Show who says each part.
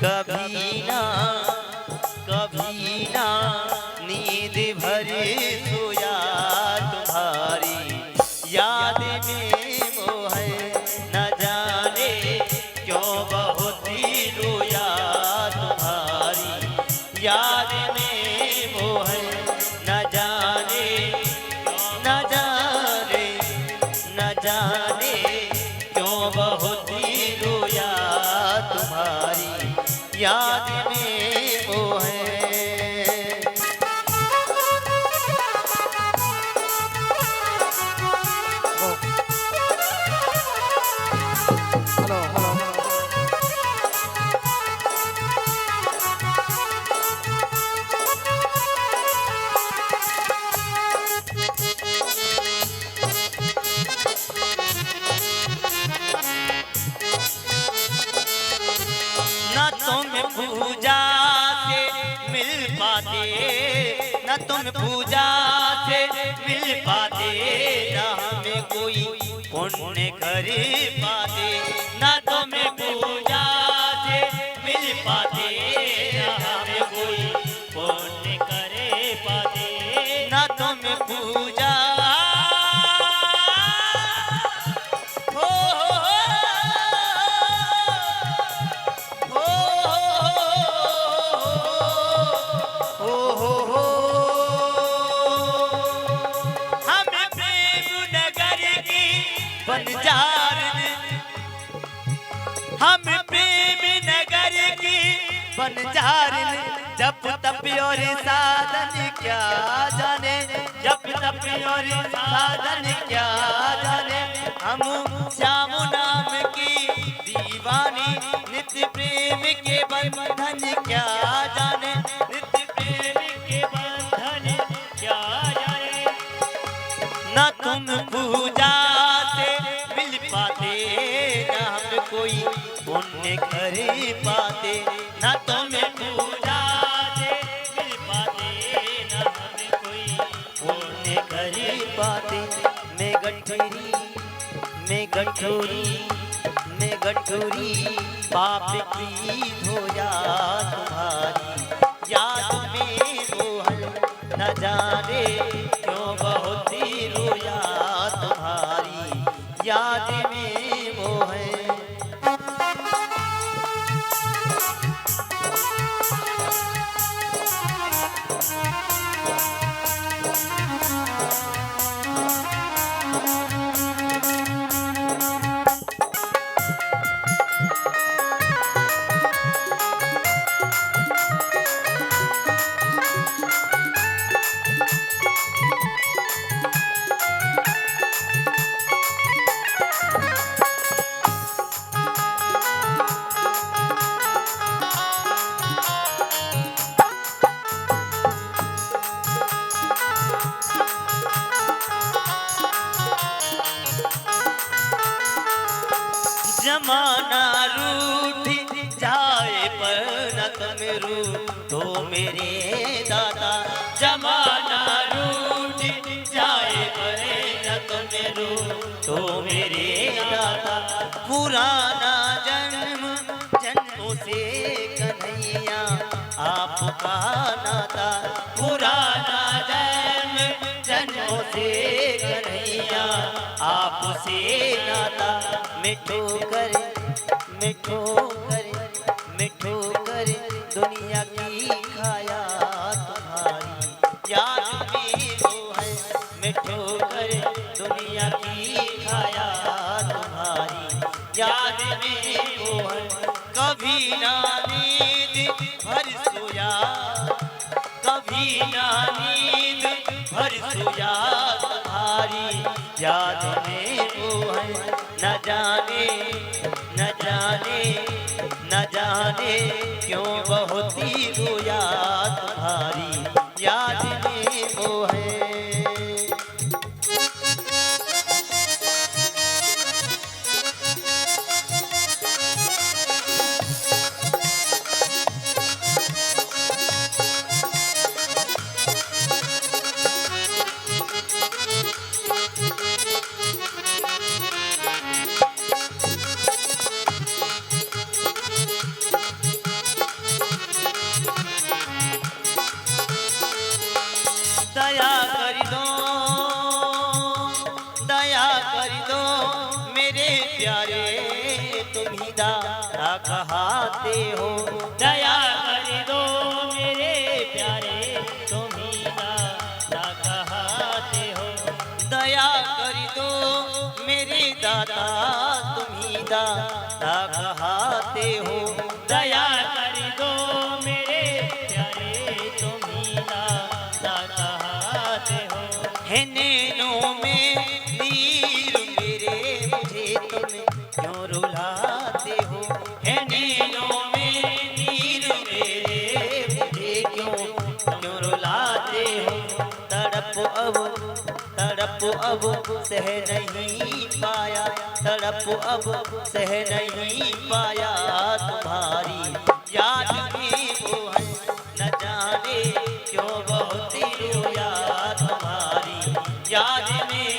Speaker 1: कभी ना कभी ना नींद भरे सोया तुम्हारी याद में मोह न जाने क्यों बहुत ही रोया तुम्हारी याद में मोह न जाने न जाने न जाने क्यों बहुत ही रोया तुम्हारी याद में वो है। न तुम पूजा से मिल पाते न तुम पूजा से मिल पाते न हमें कोई पुण्य कर पाते न तुम पूजा से मिल पाते न हमें कोई पुण्य कर पाते न तुम पूजा हम प्रेम नगर की बनजारिन जप तप और साधन क्या जाने जप तप और साधन क्या जाने हम श्याम नाम की दीवानी नित्य प्रेम के बंधन क्या जाने नित्य प्रेम के बंधन क्या जाने न तुम पूजा से मिल पाते न हम कोई पुण्य कर पाते न तुम पूजा से मिल पाते न हम कोई पुण्य कर पाते मैं गठोरी पाप की धोया तुम्हारी याद में मोहन न जाने क्यों बहुत ही रोया तुम्हारी याद में मोहन। जमाना रूठ जाए पर न तुम रूठो मेरे दादा जमाना रूठ जाए पर न तुम रूठो मेरे दादा पुराना जन्म जन्मों से कन्हैया आपका नाता पुराना जन्म जन्मों से कन्हैया आपसे नाता मिठो कर दुनिया की खाया तुम्हारी याद में वो है मिठो कर दुनिया की खाया तुम्हारी याद में वो है कभी ना नींद भर सोया कभी ना नींद भर सोया तुम्हारी याद में वो है न जाने न जाने न जाने क्यों बहुत ही रोया तुम्हारी याद में वो है। कहाते हो, दया कर दो मेरे प्यारे तुम ही दाता कहाते हो, दया कर दो मेरे दाता तुम ही दाता कहाते हो, दया कर दो मेरे प्यारे तुम ही दाता कहाते हो। है नैनों में नीर मेरे मुझे तुम क्यों रुलाते हो, है नैनों में नीर मेरे मुझे क्यों रुलाते हो, तड़प अब सह नहीं पाया, तड़प अब सह नहीं पाया तुम्हारी याद में वो है, न जाने क्यों बहुत रोया तुम्हारी याद में